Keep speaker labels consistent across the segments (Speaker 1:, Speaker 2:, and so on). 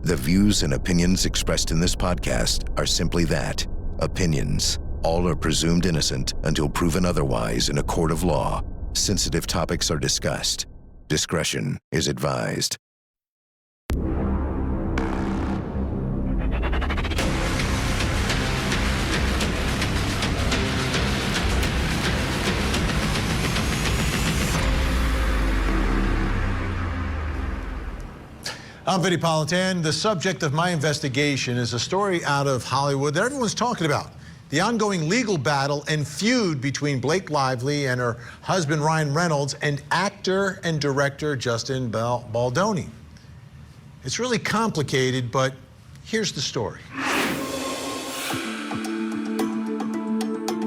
Speaker 1: The views and opinions expressed in this podcast are simply that, opinions. All are presumed innocent until proven otherwise in a court of law. Sensitive topics are discussed. Discretion is advised.
Speaker 2: I'm Vinnie Politan. The subject of my investigation is a story out of Hollywood that everyone's talking about. The ongoing legal battle and feud between Blake Lively and her husband Ryan Reynolds and actor and director Justin Baldoni. It's really complicated, but here's the story.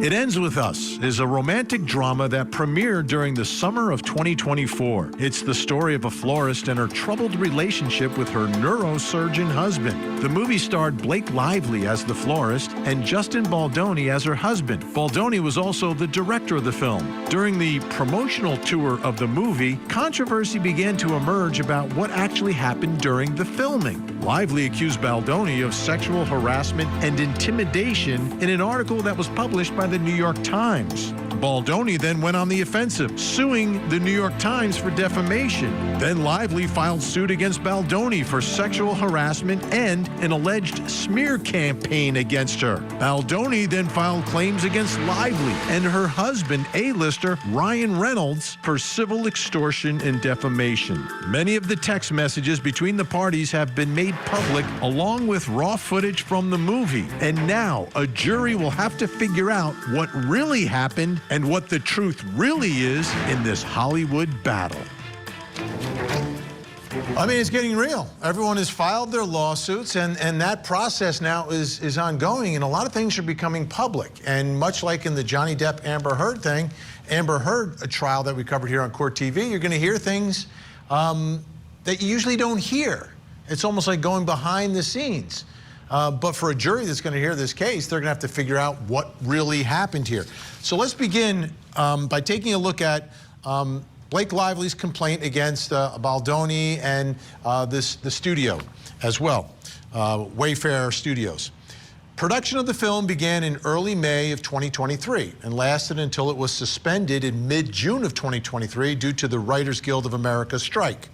Speaker 2: It Ends With Us is a romantic drama that premiered during the summer of 2024. It's the story of a florist and her troubled relationship with her neurosurgeon husband. The movie starred Blake Lively as the florist and Justin Baldoni as her husband. Baldoni was also the director of the film. During the promotional tour of the movie, controversy began to emerge about what actually happened during the filming. Lively accused Baldoni of sexual harassment and intimidation in an article that was published by the New York Times. Baldoni then went on the offensive, suing the New York Times for defamation. Then Lively filed suit against Baldoni for sexual harassment and an alleged smear campaign against her. Baldoni then filed claims against Lively and her husband, A-lister Ryan Reynolds, for civil extortion and defamation. Many of the text messages between the parties have been made public, along with raw footage from the movie. And now a jury will have to figure out what really happened and what the truth really is in this Hollywood battle. I mean, it's getting real. Everyone has filed their lawsuits, and that process now is ongoing, and a lot of things are becoming public. And much like in the Johnny Depp Amber Heard thing, Amber Heard, a trial that we covered here on Court TV, you're going to hear things that you usually don't hear. It's almost like going behind the scenes. But for a jury that's going to hear this case, they're going to have to figure out what really happened here. So let's begin by taking a look at Blake Lively's complaint against Baldoni and the studio as well, Wayfair Studios. Production of the film began in early May of 2023 and lasted until it was suspended in mid-June of 2023 due to the Writers Guild of America strike.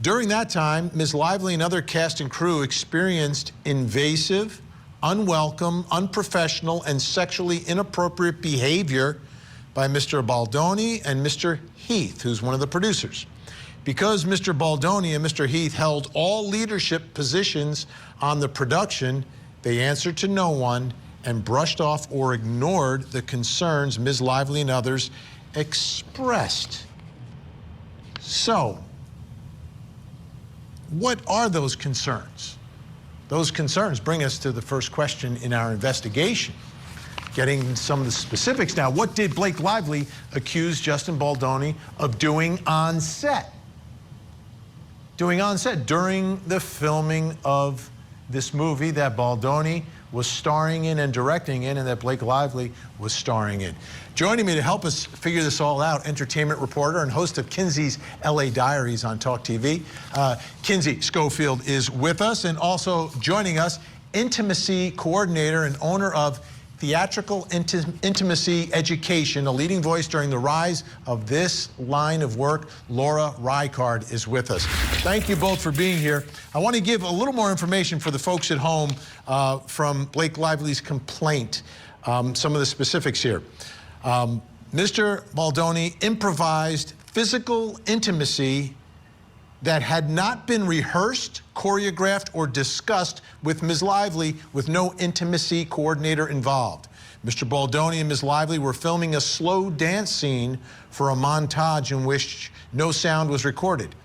Speaker 2: During that time, Ms. Lively and other cast and crew experienced invasive, unwelcome, unprofessional, and sexually inappropriate behavior by Mr. Baldoni and Mr. Heath, who's one of the producers. Because Mr. Baldoni and Mr. Heath held all leadership positions on the production, they answered to no one and brushed off or ignored the concerns Ms. Lively and others expressed. So, what are those concerns? Those concerns bring us to the first question in our investigation. Getting some of the specifics now, what did Blake Lively accuse Justin Baldoni of doing on set? Doing on set during the filming of this movie that Baldoni was starring in and directing in, and that Blake Lively was starring in. Joining me to help us figure this all out, entertainment reporter and host of Kinsey's LA Diaries on Talk TV. Kinsey Schofield is with us, and also joining us, intimacy coordinator and owner of Theatrical Intimacy Education, a leading voice during the rise of this line of work. Laura Rykard is with us. Thank you both for being here. I want to give a little more information for the folks at home from Blake Lively's complaint, some of the specifics here. Mr. Baldoni improvised physical intimacy that had not been rehearsed, choreographed, or discussed with Ms. Lively, with no intimacy coordinator involved. Mr. Baldoni and Ms. Lively were filming a slow dance scene for a montage in which no sound was recorded.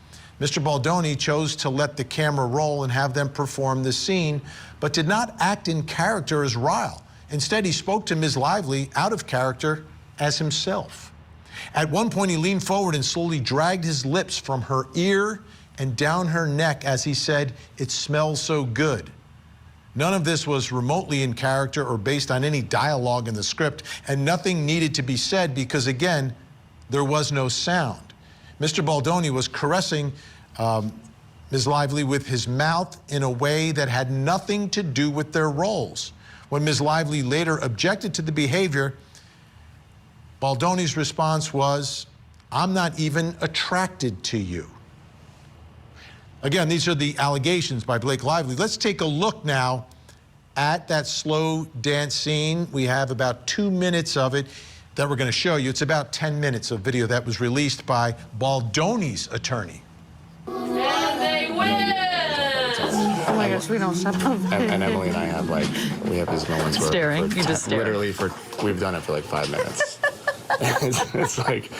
Speaker 2: Mr. Baldoni chose to let the camera roll and have them perform the scene, but did not act in character as Ryle. Instead, he spoke to Ms. Lively out of character as himself. At one point, he leaned forward and slowly dragged his lips from her ear and down her neck as he said, "It smells so good." None of this was remotely in character or based on any dialogue in the script, and nothing needed to be said because, again, there was no sound. Mr. Baldoni was caressing Ms. Lively with his mouth in a way that had nothing to do with their roles. When Ms. Lively later objected to the behavior, Baldoni's response was, "I'm not even attracted to you." Again, these are the allegations by Blake Lively. Let's take a look now at that slow dance scene. We have about 2 minutes of it that we're going to show you. It's about 10 minutes of video that was released by Baldoni's attorney.
Speaker 3: And they win!
Speaker 4: Oh my gosh, we don't shut up.
Speaker 5: And Emily and I have we have these moments where
Speaker 4: Staring, you just stare.
Speaker 5: Literally we've done it for like 5 minutes. it's like,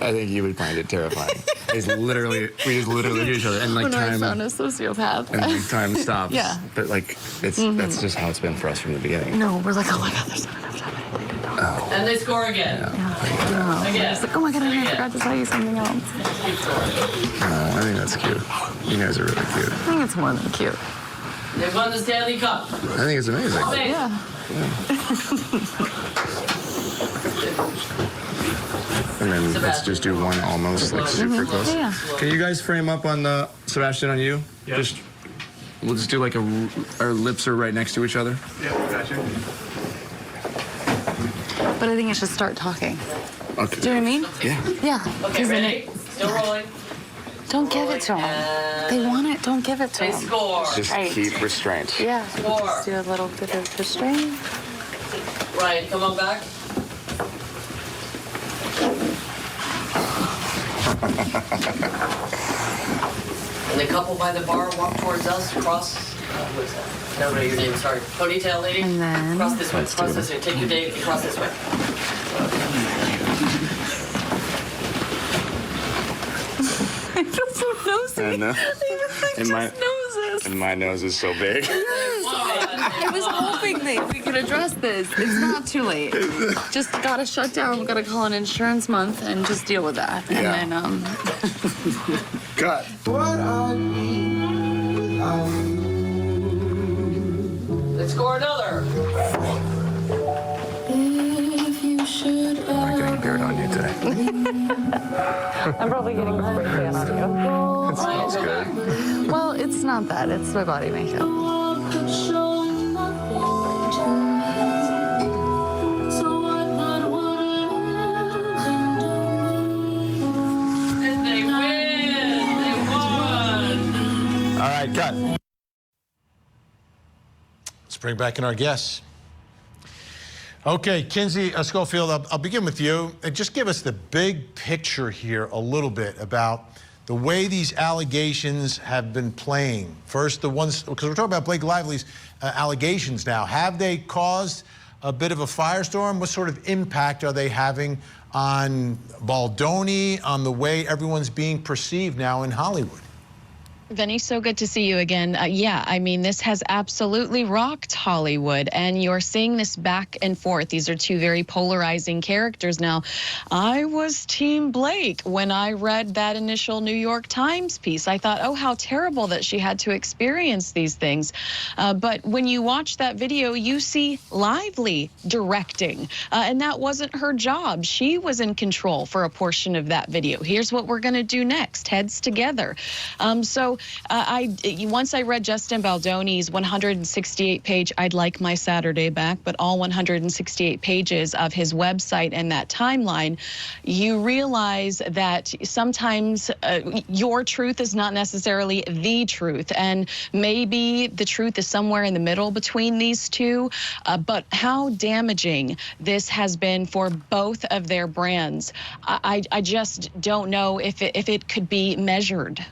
Speaker 5: I think you would find it terrifying. We just literally hear each other and like
Speaker 4: when
Speaker 5: time.
Speaker 4: I found a sociopath.
Speaker 5: And like time stops.
Speaker 4: Yeah.
Speaker 5: But like that's just how it's been for us from the beginning.
Speaker 4: No, we're like, oh my God, there's not enough time.
Speaker 5: Oh.
Speaker 3: And they score again.
Speaker 4: Yeah.
Speaker 3: Again.
Speaker 4: It's like, oh my God, I forgot to tell you something else.
Speaker 5: I think that's cute. You guys are really cute.
Speaker 4: I think it's more than cute.
Speaker 3: They've won the Stanley Cup.
Speaker 5: I think it's amazing.
Speaker 4: Yeah.
Speaker 5: And then let's just do one almost like super close.
Speaker 4: Yeah.
Speaker 5: Can you guys frame up on Sebastian on you?
Speaker 6: Yeah.
Speaker 5: We'll just do like our lips are right next to each other.
Speaker 6: Yeah, gotcha.
Speaker 4: But I think I should start talking.
Speaker 5: Okay.
Speaker 4: Do you know what I mean?
Speaker 5: Yeah.
Speaker 4: Yeah.
Speaker 3: Okay, ready? Still rolling.
Speaker 4: Don't give it to them. They want it. Don't give it to
Speaker 3: They
Speaker 4: them.
Speaker 3: score.
Speaker 5: Just
Speaker 4: Right.
Speaker 5: keep restraint.
Speaker 4: Yeah.
Speaker 3: Score.
Speaker 4: Just do a little bit of restraint.
Speaker 3: Ryan, come on back. And the couple by the bar walk towards us, cross. What is that? No, your name, sorry. Ponytail lady.
Speaker 4: And then-
Speaker 3: Cross this way, cross this way. Take your date and cross this way.
Speaker 4: I feel so nosy.
Speaker 5: I know.
Speaker 4: I even
Speaker 5: And my-
Speaker 4: just noses.
Speaker 5: And my nose is so big.
Speaker 4: I was hoping that we could address this. It's not too late. Just gotta shut down. We gotta call an insurance month and just deal with that. And
Speaker 5: Yeah.
Speaker 4: then
Speaker 5: Cut.
Speaker 3: Let's score another.
Speaker 5: I'm getting beard on you today.
Speaker 4: I'm probably getting a spray tan on you.
Speaker 5: It smells good.
Speaker 4: Well, it's not that. It's my body makeup.
Speaker 3: And they win. They won.
Speaker 2: All right, cut. Let's bring back in our guests. Okay, Kinsey Schofield, I'll begin with you. Just give us the big picture here a little bit about the way these allegations have been playing. First, the ones, because we're talking about Blake Lively's allegations now. Have they caused a bit of a firestorm? What sort of impact are they having on Baldoni, on the way everyone's being perceived now in Hollywood?
Speaker 7: Vinnie, so good to see you again. Yeah, I mean, this has absolutely rocked Hollywood, and you're seeing this back and forth. These are two very polarizing characters now. I was Team Blake when I read that initial New York Times piece. I thought, oh, how terrible that she had to experience these things. But when you watch that video, you see Lively directing, and that wasn't her job. She was in control for a portion of that video. Here's what we're going to do next, heads together. Once I read Justin Baldoni's 168-page I'd Like My Saturday Back, but all 168 pages of his website and that timeline, you realize that sometimes your truth is not necessarily the truth, and maybe the truth is somewhere in the middle between these two, but how damaging this has been for both of their brands, I just don't know if it could be measured.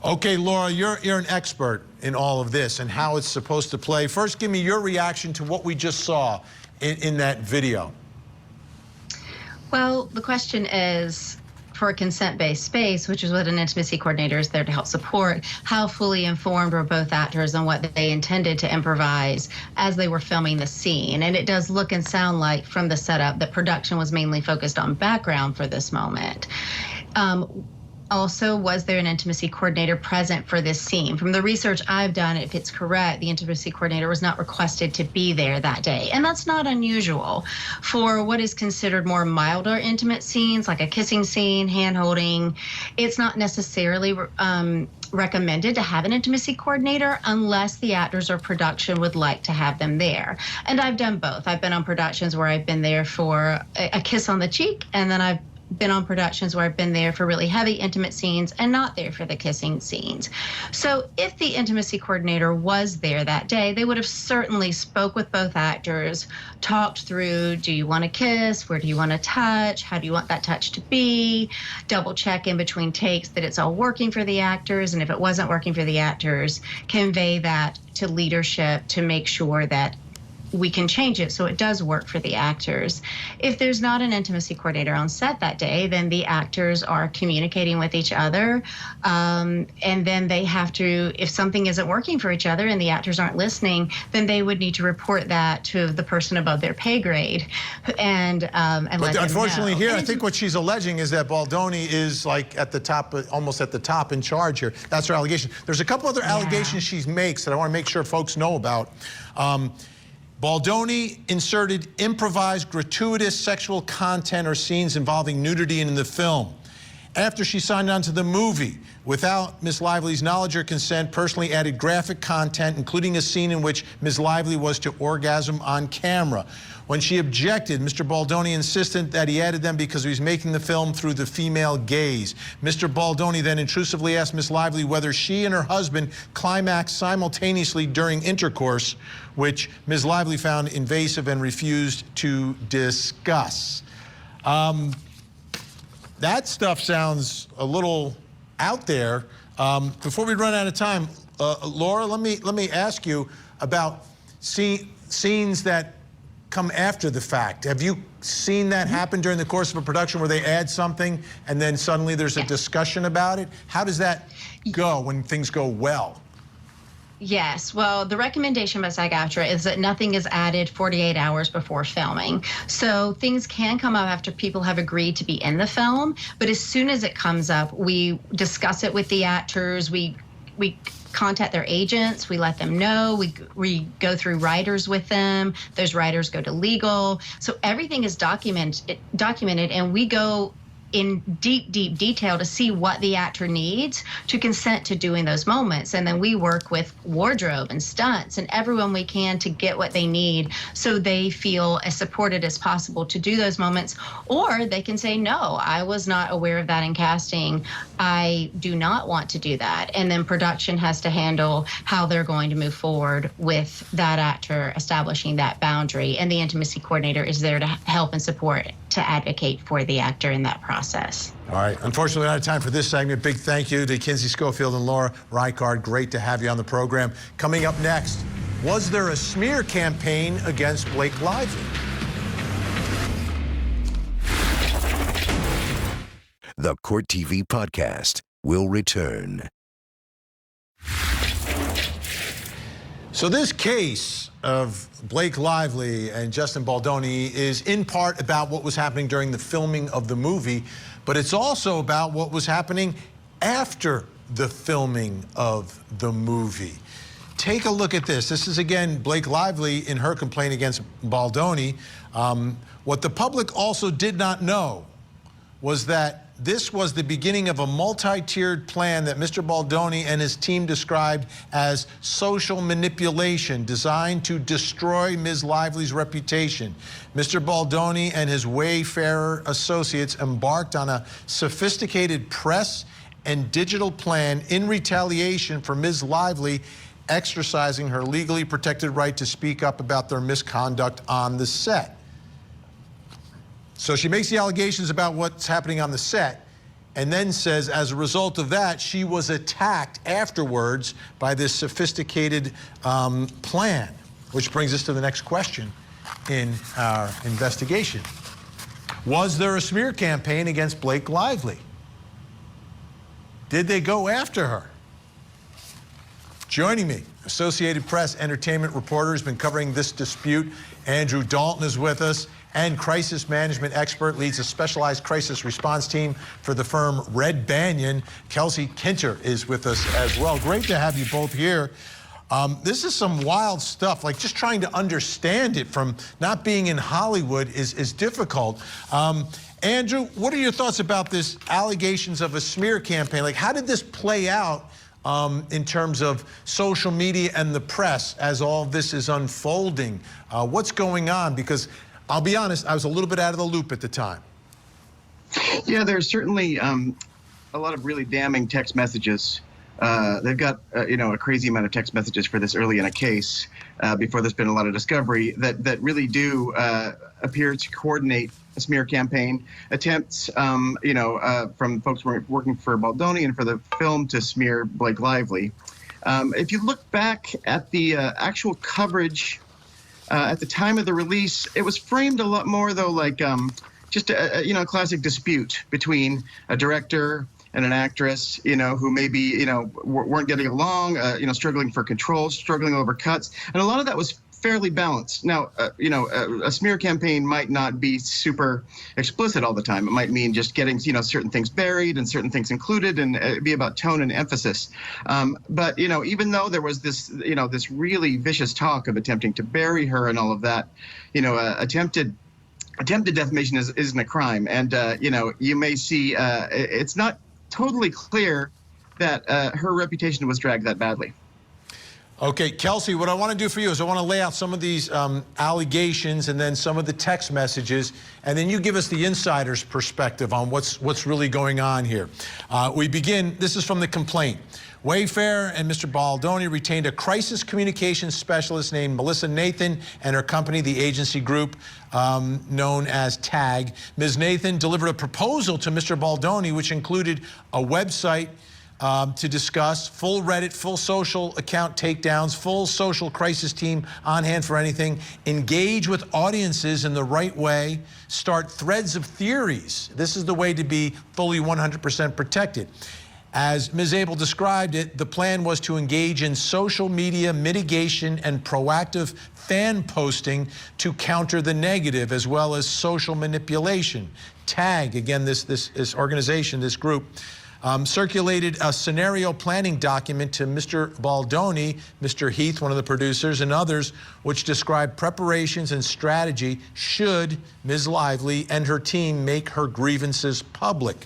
Speaker 2: Okay, Laura, you're an expert in all of this and how it's supposed to play. First, give me your reaction to what we just saw in that video.
Speaker 8: Well, the question is, for a consent-based space, which is what an intimacy coordinator is there to help support, how fully informed were both actors on what they intended to improvise as they were filming the scene? And it does look and sound like, from the setup, that production was mainly focused on background for this moment. also, was there an intimacy coordinator present for this scene? From the research I've done, if it's correct, the intimacy coordinator was not requested to be there that day. And that's not unusual for what is considered more milder intimate scenes, like a kissing scene, hand-holding. It's not necessarily recommended to have an intimacy coordinator unless the actors or production would like to have them there. And I've done both. I've been on productions where I've been there for a kiss on the cheek, and then I've been on productions where I've been there for really heavy intimate scenes and not there for the kissing scenes. So if the intimacy coordinator was there that day, they would have certainly spoke with both actors, talked through, do you want to kiss? Where do you want to touch? How do you want that touch to be? Double check in between takes that it's all working for the actors. And if it wasn't working for the actors, convey that to leadership to make sure that we can change it so it does work for the actors. If there's not an intimacy coordinator on set that day, then the actors are communicating with each other, and then they have to, if something isn't working for each other and the actors aren't listening, then they would need to report that to the person above their pay grade, and let them
Speaker 2: unfortunately
Speaker 8: know.
Speaker 2: here, I think what she's alleging is that Baldoni is like at the top, almost at the top in charge here. That's her allegation. There's a couple other allegations she makes that I want to make sure folks know about. Baldoni inserted improvised, gratuitous sexual content or scenes involving nudity in the film. After she signed on to the movie, without Ms. Lively's knowledge or consent, personally added graphic content, including a scene in which Ms. Lively was to orgasm on camera. When she objected, Mr. Baldoni insisted that he added them because he was making the film through the female gaze. Mr. Baldoni then intrusively asked Ms. Lively whether she and her husband climaxed simultaneously during intercourse, which Ms. Lively found invasive and refused to discuss. That stuff sounds a little out there. Before we run out of time, Laura, let me ask you about scenes that come after the fact. Have you seen that happen during the course of a production where they add something and then suddenly there's a discussion about it? How does that go when things go well?
Speaker 8: Yes, well, the recommendation by SAG-AFTRA is that nothing is added 48 hours before filming. So things can come up after people have agreed to be in the film, but as soon as it comes up, we discuss it with the actors, we contact their agents, we let them know, we go through writers with them, those writers go to legal. So everything is documented, and we go in deep detail to see what the actor needs to consent to doing those moments. And then we work with wardrobe and stunts and everyone we can to get what they need so they feel as supported as possible to do those moments. Or they can say, no, I was not aware of that in casting. I do not want to do that. And then production has to handle how they're going to move forward with that actor establishing that boundary. And the intimacy coordinator is there to help and support, to advocate for the actor in that process.
Speaker 2: All right, unfortunately, we're out of time for this segment. Big thank you to Kinsey Schofield and Laura Reichardt. Great to have you on the program. Coming up next, was there a smear campaign against Blake Lively?
Speaker 1: The Court TV podcast will return.
Speaker 2: So this case of Blake Lively and Justin Baldoni is in part about what was happening during the filming of the movie, but it's also about what was happening after the filming of the movie. Take a look at this. This is, again, Blake Lively in her complaint against Baldoni. What the public also did not know was that this was the beginning of a multi-tiered plan that Mr. Baldoni and his team described as social manipulation designed to destroy Ms. Lively's reputation. Mr. Baldoni and his Wayfarer associates embarked on a sophisticated press and digital plan in retaliation for Ms. Lively exercising her legally protected right to speak up about their misconduct on the set. So she makes the allegations about what's happening on the set and then says, as a result of that, she was attacked afterwards by this sophisticated plan, which brings us to the next question in our investigation. Was there a smear campaign against Blake Lively? Did they go after her? Joining me, Associated Press entertainment reporter who's been covering this dispute. Andrew Dalton is with us. and crisis management expert, leads a specialized crisis response team for the firm Red Banyan. Kelsey Kinter is with us as well. Great to have you both here. This is some wild stuff, like just trying to understand it from not being in Hollywood is difficult. Andrew, what are your thoughts about this allegations of a smear campaign? Like, how did this play out in terms of social media and the press as all of this is unfolding? What's going on? Because I'll be honest, I was a little bit out of the loop at the time.
Speaker 6: Yeah, there's certainly a lot of really damning text messages. They've got, a crazy amount of text messages for this early in a case before there's been a lot of discovery that really do appear to coordinate a smear campaign, attempts, from folks working for Baldoni and for the film to smear Blake Lively. If you look back at the actual coverage at the time of the release, it was framed a lot more, though, like just a classic dispute between a director and an actress, who maybe, weren't getting along, struggling for control, struggling over cuts. And a lot of that was fairly balanced. Now, a smear campaign might not be super explicit all the time. It might mean just getting, certain things buried and certain things included, and it'd be about tone and emphasis. But, even though there was this, this really vicious talk of attempting to bury her and all of that, attempted defamation isn't a crime. And, you may see it's not totally clear that her reputation was dragged that badly.
Speaker 2: Okay, Kelsey, what I want to do for you is I want to lay out some of these allegations and then some of the text messages, and then you give us the insider's perspective on what's really going on here. We begin, this is from the complaint. Wayfair and Mr. Baldoni retained a crisis communications specialist named Melissa Nathan and her company, the agency group known as TAG. Ms. Nathan delivered a proposal to Mr. Baldoni, which included a website to discuss, full Reddit, full social account takedowns, full social crisis team on hand for anything, engage with audiences in the right way, start threads of theories. This is the way to be fully 100% protected. As Ms. Abel described it, the plan was to engage in social media mitigation and proactive fan posting to counter the negative, as well as social manipulation. TAG, again, this organization, this group, circulated a scenario planning document to Mr. Baldoni, Mr. Heath, one of the producers, and others, which described preparations and strategy should Ms. Lively and her team make her grievances public.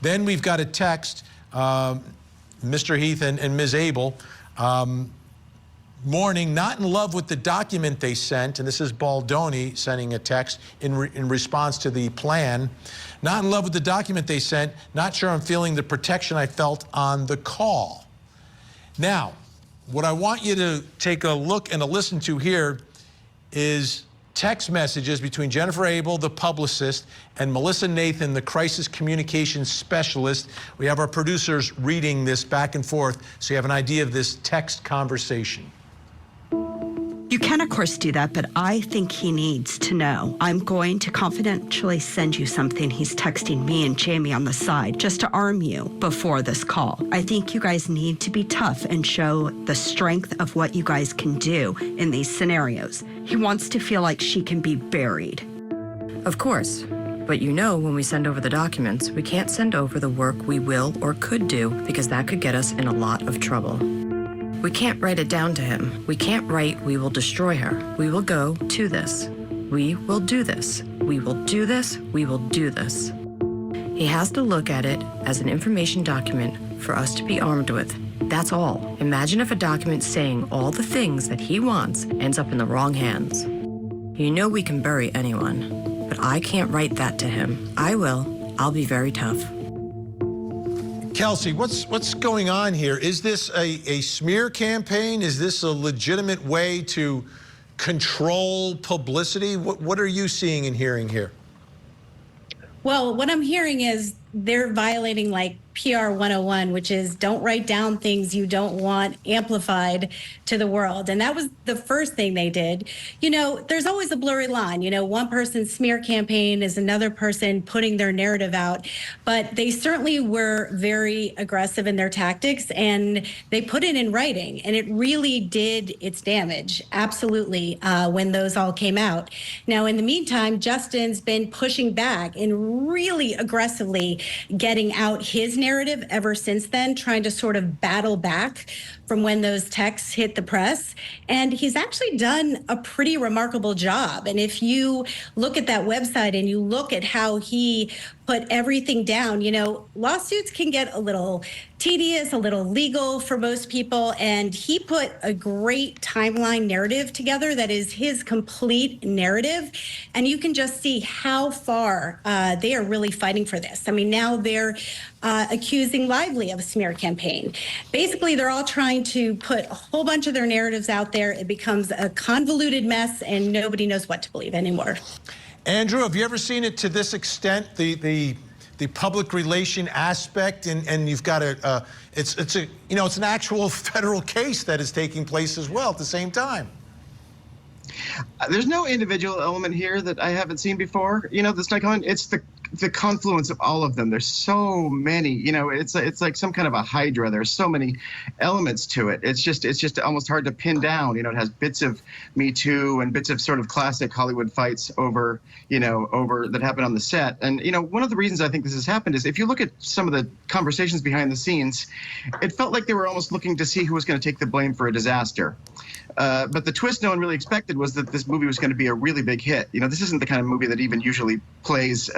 Speaker 2: Then we've got a text, Mr. Heath and Ms. Abel, morning, not in love with the document they sent, and this is Baldoni sending a text in response to the plan. Not in love with the document they sent, not sure I'm feeling the protection I felt on the call. Now, what I want you to take a look and a listen to here is text messages between Jennifer Abel, the publicist, and Melissa Nathan, the crisis communications specialist. We have our producers reading this back and forth so you have an idea of this text conversation.
Speaker 9: You can, of course, do that, but I think he needs to know. I'm going to confidentially send you something he's texting me and Jamie on the side just to arm you before this call. I think you guys need to be tough and show the strength of what you guys can do in these scenarios. He wants to feel like she can be buried.
Speaker 10: Of course. But when we send over the documents, we can't send over the work we will or could do because that could get us in a lot of trouble. We can't write it down to him. We can't write, we will destroy her. We will go to this. We will do this. We will do this. We will do this. He has to look at it as an information document for us to be armed with. That's all. Imagine if a document saying all the things that he wants ends up in the wrong hands. We can bury anyone, but I can't write that to him. I will. I'll be very tough.
Speaker 2: Kelsey, what's going on here? Is this a smear campaign? Is this a legitimate way to control publicity? What are you seeing and hearing here?
Speaker 11: Well, what I'm hearing is they're violating like PR 101, which is don't write down things you don't want amplified to the world. And that was the first thing they did. You know, there's always a blurry line. You know, one person's smear campaign is another person putting their narrative out. But they certainly were very aggressive in their tactics, and they put it in writing. And it really did its damage, absolutely, when those all came out. Now, in the meantime, Justin's been pushing back and really aggressively getting out his narrative ever since then, trying to sort of battle back from when those texts hit the press. And he's actually done a pretty remarkable job. And if you look at that website and you look at how he put everything down, you know, lawsuits can get a little tedious, a little legal for most people. And he put a great timeline narrative together that is his complete narrative. And you can just see how far they are really fighting for this. I mean, now they're accusing Lively of a smear campaign. Basically, they're all trying to put a whole bunch of their narratives out there. It becomes a convoluted mess, and nobody knows what to believe anymore.
Speaker 2: Andrew, have you ever seen it to this extent, the public relation aspect, and you've got it's an actual federal case that is taking place as well at the same time?
Speaker 6: There's no individual element here that I haven't seen before. You know, it's the confluence of all of them. There's so many, you know, it's like some kind of a hydra. There's so many elements to it. It's just almost hard to pin down. You know, it has bits of Me Too and bits of sort of classic Hollywood fights over that happen on the set. And, you know, one of the reasons I think this has happened is if you look at some of the conversations behind the scenes, it felt like they were almost looking to see who was going to take the blame for a disaster. But the twist no one really expected was that this movie was going to be a really big hit. You know, this isn't the kind of movie that even usually plays,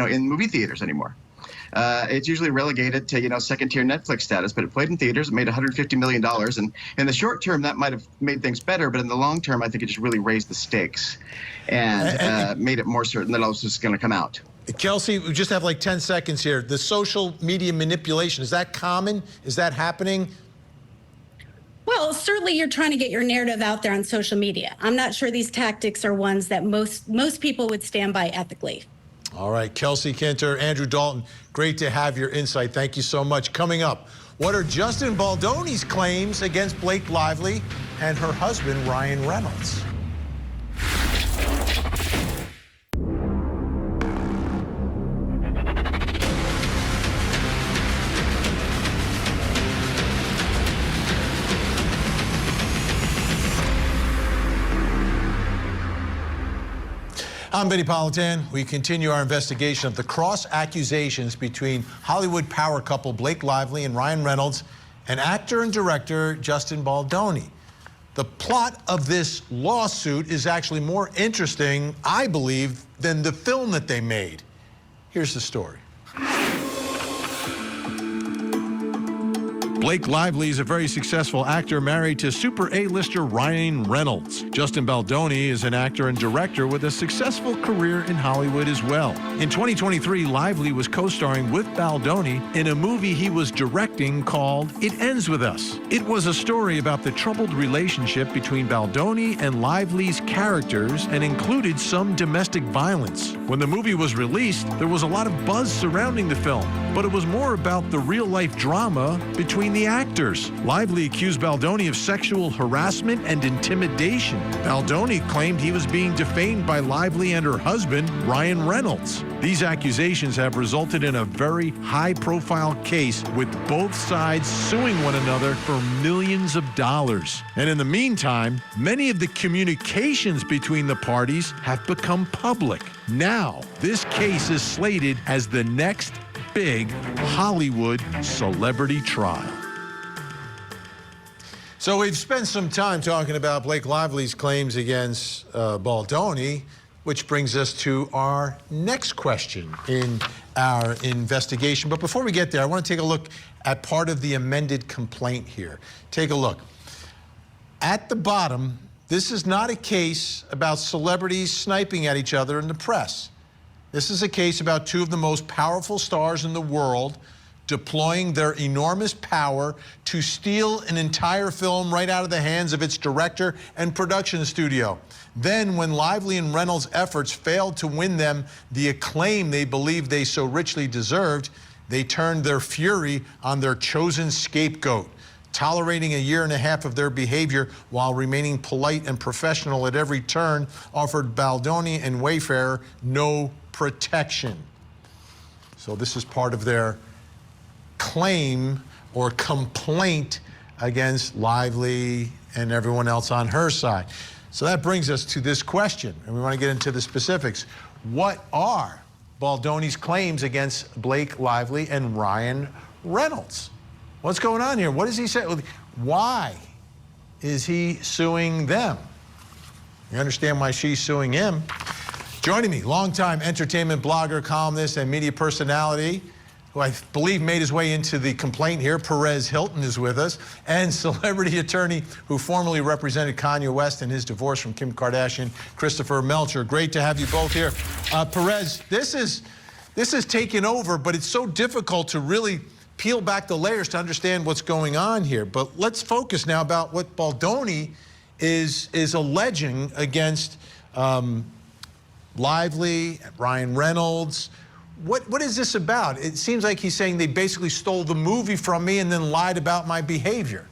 Speaker 6: in movie theaters anymore. It's usually relegated to, second-tier Netflix status, but it played in theaters. It made $150 million. And in the short term, that might have made things better, but in the long term, I think it just really raised the stakes and made it more certain that it was just going to come out.
Speaker 2: Kelsey, we just have like 10 seconds here. The social media manipulation, is that common? Is that happening?
Speaker 11: Well, certainly you're trying to get your narrative out there on social media. I'm not sure these tactics are ones that most people would stand by ethically.
Speaker 2: All right, Kelsey Kinter, Andrew Dalton, great to have your insight. Thank you so much. Coming up, what are Justin Baldoni's claims against Blake Lively and her husband, Ryan Reynolds? I'm Vinnie Politan. We continue our investigation of the cross accusations between Hollywood power couple Blake Lively and Ryan Reynolds and actor and director Justin Baldoni. The plot of this lawsuit is actually more interesting, I believe, than the film that they made. Here's the story. Blake Lively is a very successful actor married to super A-lister Ryan Reynolds. Justin Baldoni is an actor and director with a successful career in Hollywood as well. In 2023, Lively was co-starring with Baldoni in a movie he was directing called It Ends With Us. It was a story about the troubled relationship between Baldoni and Lively's characters and included some domestic violence. When the movie was released, there was a lot of buzz surrounding the film, but it was more about the real-life drama between the actors. Lively accused Baldoni of sexual harassment and intimidation. Baldoni claimed he was being defamed by Lively and her husband, Ryan Reynolds. These accusations have resulted in a very high-profile case with both sides suing one another for millions of dollars. And in the meantime, many of the communications between the parties have become public. Now, this case is slated as the next big Hollywood celebrity trial. So we've spent some time talking about Blake Lively's claims against Baldoni, which brings us to our next question in our investigation. But before we get there, I want to take a look at part of the amended complaint here. Take a look. At the bottom, this is not a case about celebrities sniping at each other in the press. This is a case about two of the most powerful stars in the world deploying their enormous power to steal an entire film right out of the hands of its director and production studio. Then, when Lively and Reynolds' efforts failed to win them the acclaim they believed they so richly deserved, they turned their fury on their chosen scapegoat, tolerating a year and a half of their behavior while remaining polite and professional at every turn, offered Baldoni and Wayfarer no protection. So this is part of their claim or complaint against Lively and everyone else on her side. So that brings us to this question, and we want to get into the specifics. What are Baldoni's claims against Blake Lively and Ryan Reynolds? What's going on here? What does he say? Why is he suing them? You understand why she's suing him. Joining me, longtime entertainment blogger, columnist, and media personality, who I believe made his way into the complaint here, Perez Hilton is with us, and celebrity attorney who formerly represented Kanye West in his divorce from Kim Kardashian, Christopher Melcher. Great to have you both here. Perez, this is taken over, but it's so difficult to really peel back the layers to understand what's going on here. But let's focus now about what Baldoni is alleging against Lively, Ryan Reynolds. What is this about? It seems like he's saying they basically stole the movie from me and then lied about my behavior.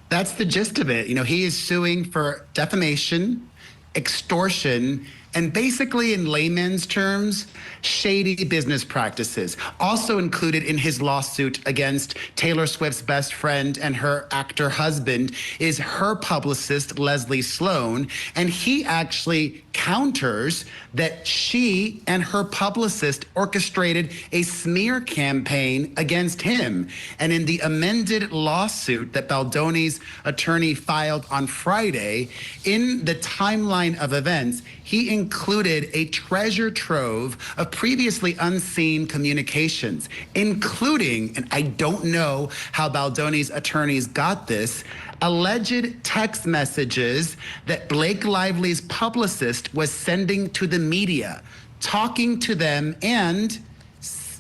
Speaker 12: That's the gist of it. You know, he is suing for defamation, extortion, and basically, in layman's terms, shady business practices. Also included in his lawsuit against Taylor Swift's best friend and her actor husband is her publicist, Leslie Sloan, and he actually counters that she and her publicist orchestrated a smear campaign against him. And in the amended lawsuit that Baldoni's attorney filed on Friday, in the timeline of events, he included a treasure trove of previously unseen communications, including, and I don't know how Baldoni's attorneys got this, alleged text messages that Blake Lively's publicist was sending to the media, talking to them and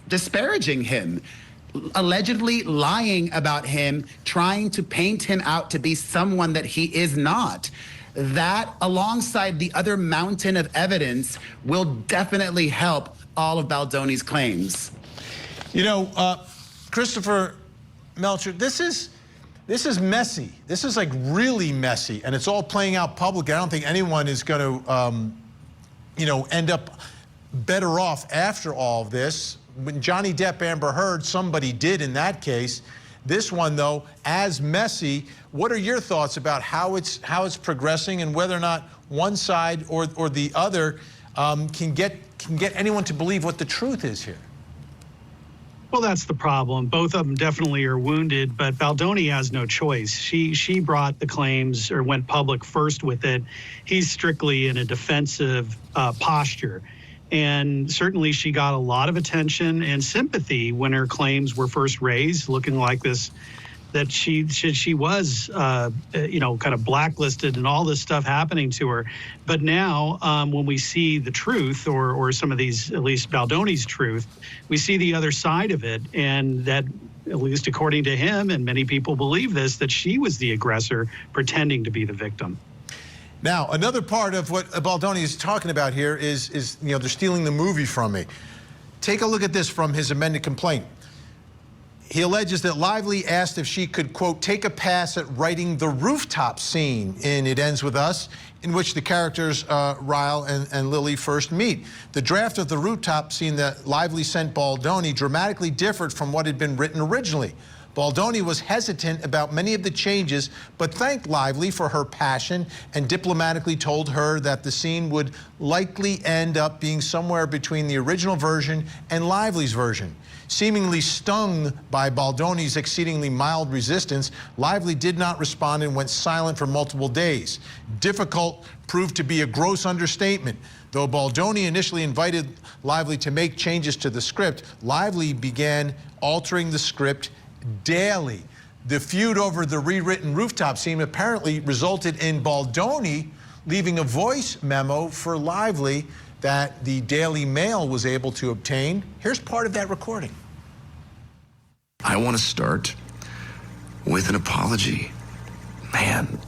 Speaker 12: disparaging him, allegedly lying about him, trying to paint him out to be someone that he is not. That, alongside the other mountain of evidence, will definitely help all of Baldoni's claims.
Speaker 2: You know, Christopher Melcher, this is messy. This is like really messy, and it's all playing out publicly. I don't think anyone is going to, you know, end up better off after all of this. When Johnny Depp, Amber Heard, somebody did in that case. This one, though, as messy. What are your thoughts about how it's progressing and whether or not one side or the other can get anyone to believe what the truth is here?
Speaker 13: Well, that's the problem. Both of them definitely are wounded, but Baldoni has no choice. She brought the claims or went public first with it. He's strictly in a defensive posture. And certainly she got a lot of attention and sympathy when her claims were first raised, looking like this, that she was, you know, kind of blacklisted and all this stuff happening to her. But now when we see the truth or some of these, at least Baldoni's truth, we see the other side of it. And that, at least according to him, and many people believe this, that she was the aggressor pretending to be the victim.
Speaker 2: Now, another part of what Baldoni is talking about here is, you know, they're stealing the movie from me. Take a look at this from his amended complaint. He alleges that Lively asked if she could, quote, take a pass at writing the rooftop scene in It Ends With Us, in which the characters Ryle and Lily first meet. The draft of the rooftop scene that Lively sent Baldoni dramatically differed from what had been written originally. Baldoni was hesitant about many of the changes, but thanked Lively for her passion and diplomatically told her that the scene would likely end up being somewhere between the original version and Lively's version. Seemingly stung by Baldoni's exceedingly mild resistance, Lively did not respond and went silent for multiple days. Difficult proved to be a gross understatement. Though Baldoni initially invited Lively to make changes to the script, Lively began altering the script daily. The feud over the rewritten rooftop scene apparently resulted in Baldoni leaving a voice memo for Lively that the Daily Mail was able to obtain. Here's part of that recording.
Speaker 14: I want to start with an apology. Man,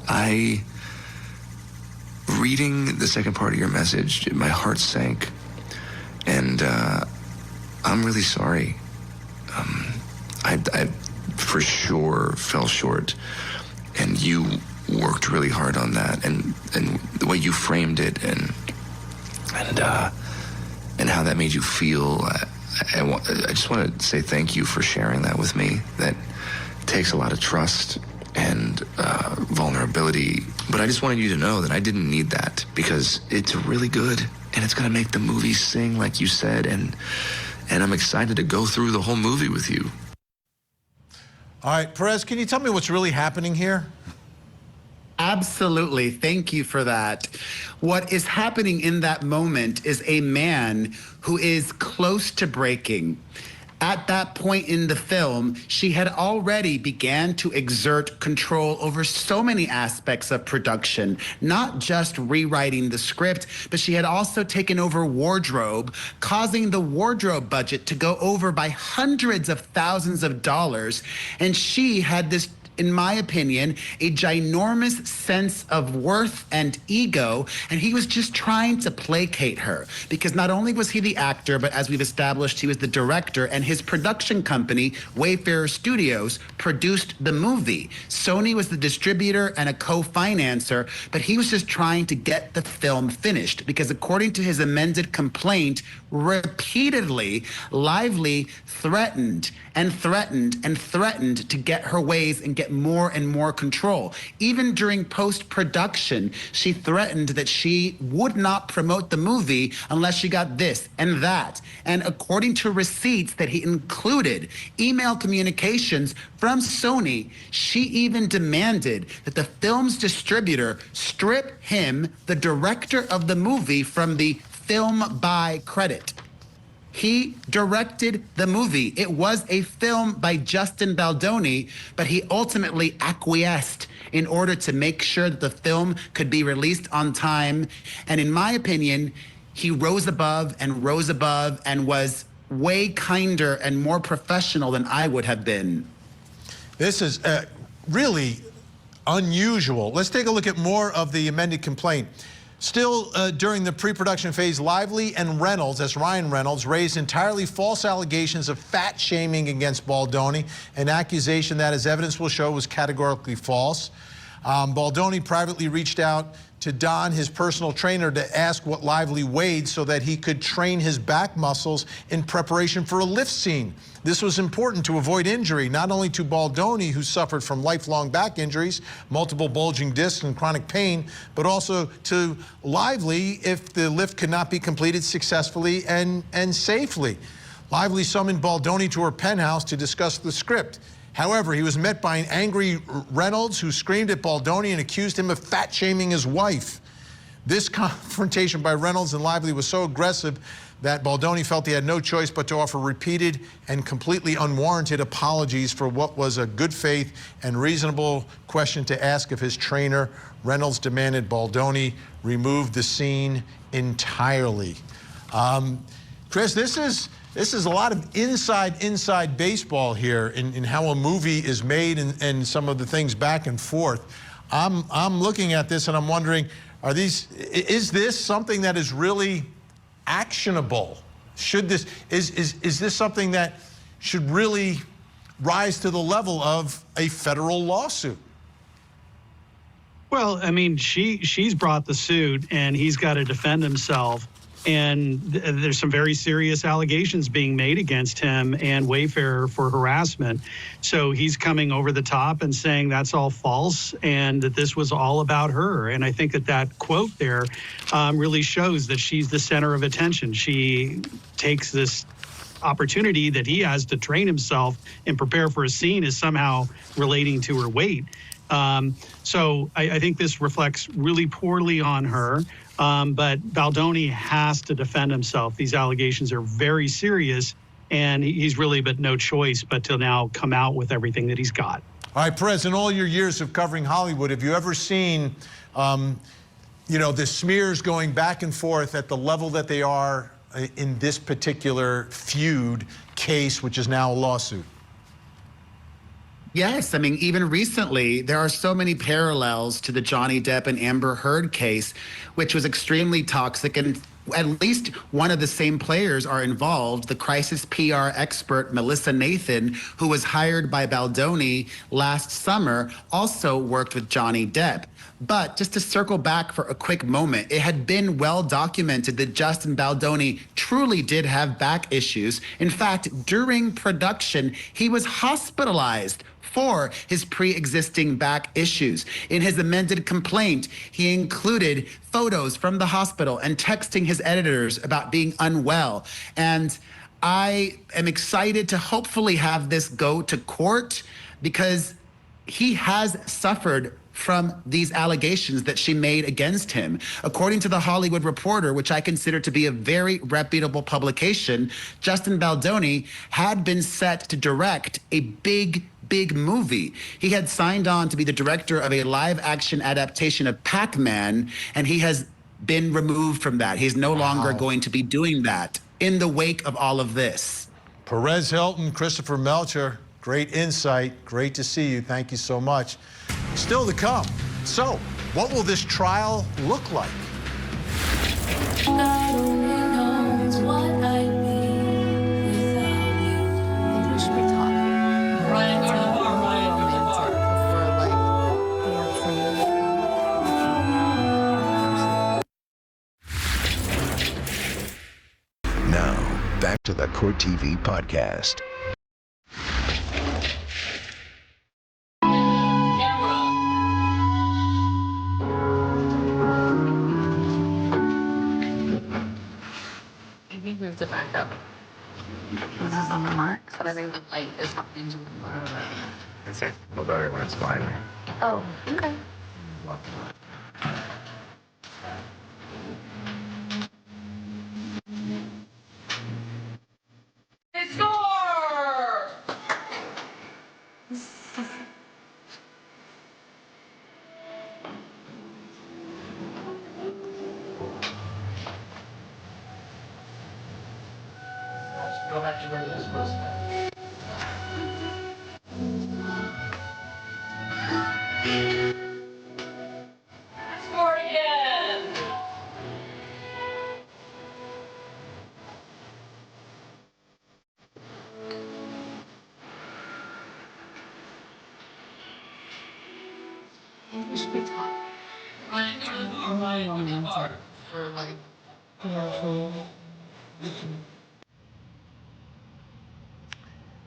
Speaker 14: reading the second part of your message, my heart sank. And I'm really sorry. I for sure fell short, and you worked really hard on that, and the way you framed it, and how that made you feel. I just want to say thank you for sharing that with me. That takes a lot of trust and vulnerability, but I just wanted you to know that I didn't need that, because it's really good, and it's going to make the movie sing, like you said, and I'm excited to go through the whole movie with you.
Speaker 2: All right, Perez, can you tell me what's really happening here?
Speaker 12: Absolutely. Thank you for that. What is happening in that moment is a man who is close to breaking. At that point in the film, she had already began to exert control over so many aspects of production, not just rewriting the script, but she had also taken over wardrobe, causing the wardrobe budget to go over by hundreds of thousands of dollars. And she had this, in my opinion, a ginormous sense of worth and ego, and he was just trying to placate her, because not only was he the actor, but as we've established, he was the director, and his production company, Wayfarer Studios, produced the movie. Sony was the distributor and a co-financer, but he was just trying to get the film finished, because according to his amended complaint, repeatedly, Lively threatened and threatened and threatened to get her ways and get more and more control. Even during post-production, she threatened that she would not promote the movie unless she got this and that. And according to receipts that he included, email communications from Sony, she even demanded that the film's distributor strip him, the director of the movie, from the film buy credit. He directed the movie. It was a film by Justin Baldoni, but he ultimately acquiesced in order to make sure that the film could be released on time. And in my opinion, he rose above and was way kinder and more professional than I would have been.
Speaker 2: This is really unusual. Let's take a look at more of the amended complaint. Still during the pre-production phase, Lively and Reynolds, that's Ryan Reynolds, raised entirely false allegations of fat shaming against Baldoni, an accusation that, as evidence will show, was categorically false. Baldoni privately reached out to Don, his personal trainer, to ask what Lively weighed so that he could train his back muscles in preparation for a lift scene. This was important to avoid injury, not only to Baldoni, who suffered from lifelong back injuries, multiple bulging discs and chronic pain, but also to Lively if the lift could not be completed successfully and safely. Lively summoned Baldoni to her penthouse to discuss the script. However, he was met by an angry Reynolds, who screamed at Baldoni and accused him of fat-shaming his wife. This confrontation by Reynolds and Lively was so aggressive that Baldoni felt he had no choice but to offer repeated and completely unwarranted apologies for what was a good faith and reasonable question to ask of his trainer. Reynolds demanded Baldoni remove the scene entirely. Chris, this is a lot of inside baseball here in how a movie is made and some of the things back and forth. I'm looking at this and I'm wondering, is this something that is really actionable? Is this something that should really rise to the level of a federal lawsuit?
Speaker 13: Well, I mean, she's brought the suit and he's got to defend himself. And there's some very serious allegations being made against him and Wayfarer for harassment. So he's coming over the top and saying that's all false and that this was all about her. And I think that quote there really shows that she's the center of attention. She takes this opportunity that he has to train himself and prepare for a scene as somehow relating to her weight. So I think this reflects really poorly on her. But Baldoni has to defend himself. These allegations are very serious, and he's really but no choice but to now come out with everything that he's got.
Speaker 2: All right, Perez, in all your years of covering Hollywood, have you ever seen, the smears going back and forth at the level that they are in this particular Feud case, which is now a lawsuit?
Speaker 12: Yes, I mean, even recently, there are so many parallels to the Johnny Depp and Amber Heard case, which was extremely toxic and at least one of the same players are involved. The crisis PR expert Melissa Nathan, who was hired by Baldoni last summer, also worked with Johnny Depp. But just to circle back for a quick moment, it had been well documented that Justin Baldoni truly did have back issues. In fact, during production, he was hospitalized for his pre-existing back issues. In his amended complaint, he included photos from the hospital and texting his editors about being unwell. And I am excited to hopefully have this go to court because he has suffered from these allegations that she made against him. According to The Hollywood Reporter, which I consider to be a very reputable publication, Justin Baldoni had been set to direct a big movie. He had signed on to be the director of a live-action adaptation of Pac-Man, and he has been removed from that. He's no longer going to be doing that in the wake of all of this.
Speaker 2: Perez Hilton, Christopher Melcher, great insight. Great to see you. Thank you so much. Still to come. So, what will this trial look like?
Speaker 1: Now, back to the Court TV podcast.
Speaker 4: He moved it back up. This is on the mark, but I think the light is not changing the mark.
Speaker 5: That's it. We'll go everywhere. It's fine.
Speaker 4: Oh, okay. Score! Go back to where it was supposed to be. Score again! We should be talking. For like,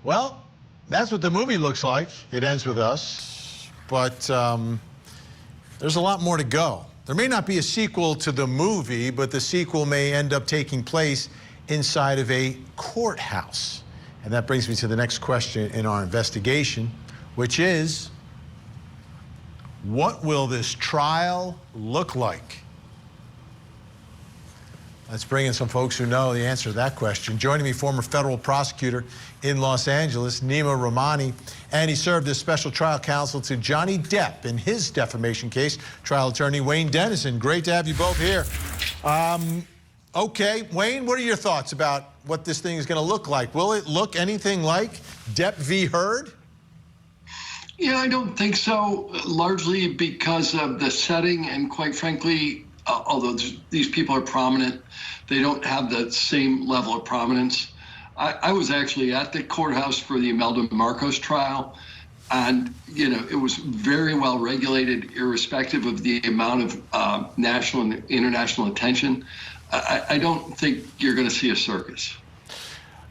Speaker 2: Well, that's what the movie looks like. It ends with us, but there's a lot more to go. There may not be a sequel to the movie, but the sequel may end up taking place inside of a courthouse. And that brings me to the next question in our investigation, which is, what will this trial look like? Let's bring in some folks who know the answer to that question. Joining me, former federal prosecutor in Los Angeles, Nima Rahmani, and he served as special trial counsel to Johnny Depp in his defamation case. Trial attorney Wayne Dennison. Great to have you both here. Okay, Wayne, what are your thoughts about what this thing is going to look like? Will it look anything like Depp v. Heard?
Speaker 15: Yeah, I don't think so, largely because of the setting and, quite frankly, although these people are prominent, they don't have the same level of prominence. I was actually at the courthouse for the Imelda Marcos trial, and it was very well regulated, irrespective of the amount of national and international attention. I don't think you're going to see a circus.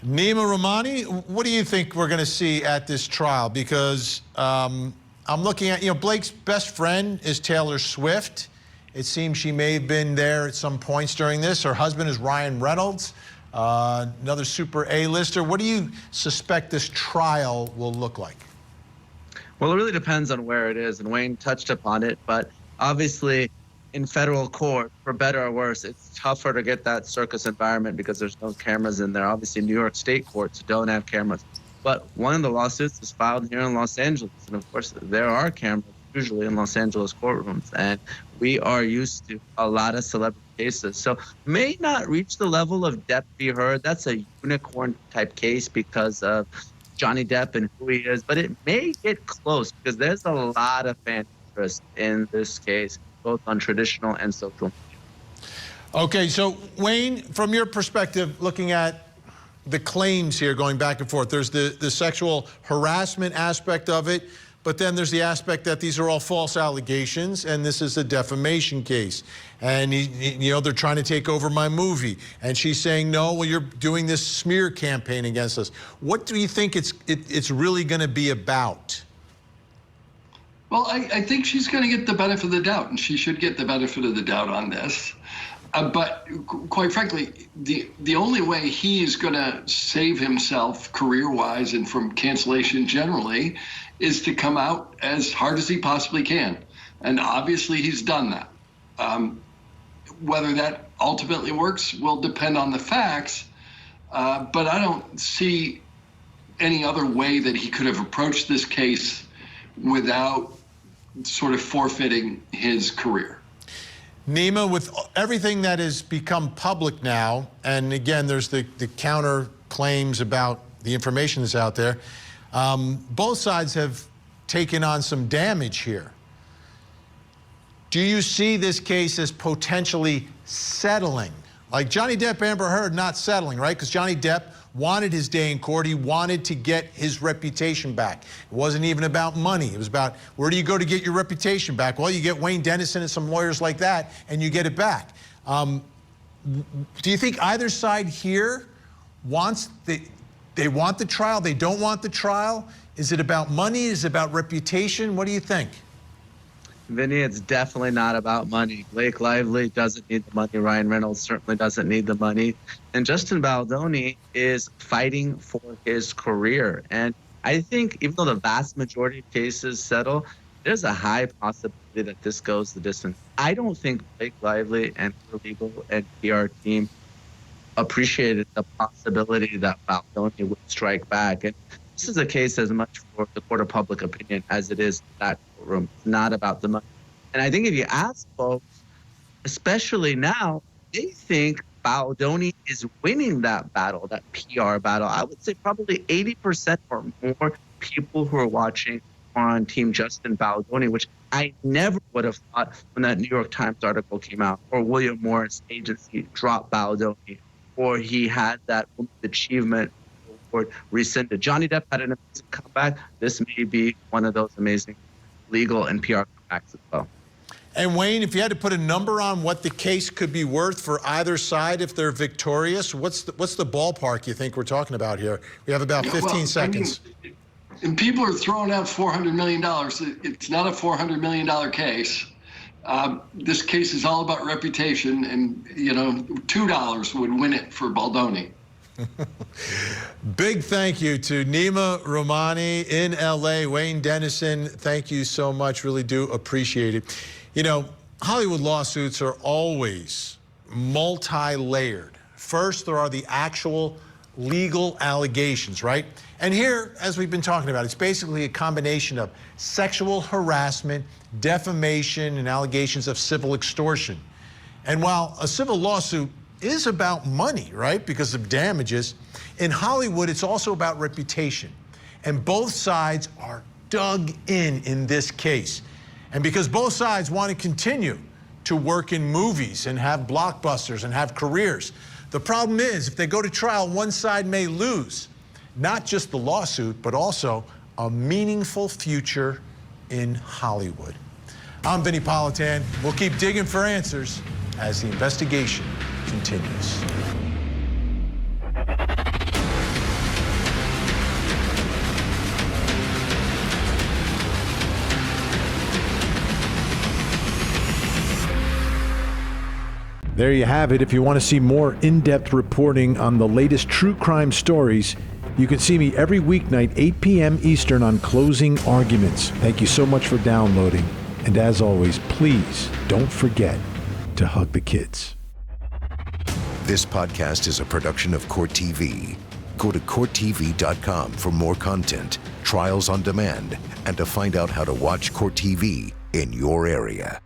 Speaker 2: Nima Rahmani, what do you think we're going to see at this trial? Because I'm looking at, Blake's best friend is Taylor Swift. It seems she may have been there at some points during this. Her husband is Ryan Reynolds, another super A-lister. What do you suspect this trial will look like?
Speaker 16: Well, it really depends on where it is, and Wayne touched upon it, but obviously in federal court, for better or worse, it's tougher to get that circus environment because there's no cameras in there. Obviously, New York State courts don't have cameras. But one of the lawsuits is filed here in Los Angeles, and of course, there are cameras usually in Los Angeles courtrooms, and we are used to a lot of celebrity cases. So may not reach the level of Depp v. Heard. That's a unicorn type case because of Johnny Depp and who he is, but it may get close because there's a lot of fan interest in this case, both on traditional and social media.
Speaker 2: Okay, so Wayne, from your perspective, looking at the claims here going back and forth, there's the sexual harassment aspect of it, but then there's the aspect that these are all false allegations and this is a defamation case. And, they're trying to take over my movie. And she's saying, no, well, you're doing this smear campaign against us. What do you think it's really going to be about?
Speaker 15: Well, I think she's going to get the benefit of the doubt, and she should get the benefit of the doubt on this. But quite frankly, the only way he's going to save himself career-wise and from cancellation generally is to come out as hard as he possibly can. And obviously he's done that. Whether that ultimately works will depend on the facts, but I don't see any other way that he could have approached this case without sort of forfeiting his career.
Speaker 2: Nima, with everything that has become public now, and again, there's the counter claims about the information that's out there, both sides have taken on some damage here. Do you see this case as potentially settling? Like Johnny Depp, Amber Heard not settling, right? Because Johnny Depp wanted his day in court. He wanted to get his reputation back. It wasn't even about money. It was about, where do you go to get your reputation back? Well, you get Wayne Dennison and some lawyers like that, and you get it back. Do you think either side here wants, they want the trial, they don't want the trial? Is it about money? Is it about reputation? What do you think?
Speaker 16: Vinny, it's definitely not about money. Blake Lively doesn't need the money. Ryan Reynolds certainly doesn't need the money. And Justin Baldoni is fighting for his career. And I think even though the vast majority of cases settle, there's a high possibility that this goes the distance. I don't think Blake Lively and her legal and PR team appreciated the possibility that Baldoni would strike back. And this is a case as much for the court of public opinion as it is that courtroom. It's not about the money. And I think if you ask folks, especially now, they think Baldoni is winning that battle, that PR battle. I would say probably 80% or more people who are watching are on Team Justin Baldoni, which I never would have thought when that New York Times article came out, or William Morris agency dropped Baldoni, or he had that achievement award rescinded. Johnny Depp had an amazing comeback. This may be one of those amazing legal and PR comebacks as well.
Speaker 2: And Wayne, if you had to put a number on what the case could be worth for either side if they're victorious, what's the ballpark you think we're talking about here? We have about 15 seconds.
Speaker 15: I mean, and people are throwing out $400 million. It's not a $400 million case. This case is all about reputation, and $2 would win it for Baldoni.
Speaker 2: Big thank you to Nima Romani in LA. Wayne Dennison, thank you so much. Really do appreciate it. Hollywood lawsuits are always multi-layered. First, there are the actual legal allegations, right? And here, as we've been talking about, it's basically a combination of sexual harassment, defamation, and allegations of civil extortion. And while a civil lawsuit is about money, right, because of damages, in Hollywood, it's also about reputation. And both sides are dug in this case. And because both sides want to continue to work in movies and have blockbusters and have careers, the problem is, if they go to trial, one side may lose not just the lawsuit, but also a meaningful future in Hollywood. I'm Vinnie Politan. We'll keep digging for answers as the investigation continues.
Speaker 17: There you have it. If you want to see more in-depth reporting on the latest true crime stories, you can see me every weeknight, 8 p.m. Eastern on Closing Arguments. Thank you so much for downloading. And as always, please don't forget to hug the kids.
Speaker 1: This podcast is a production of Court TV. Go to CourtTV.com for more content, trials on demand, and to find out how to watch Court TV in your area.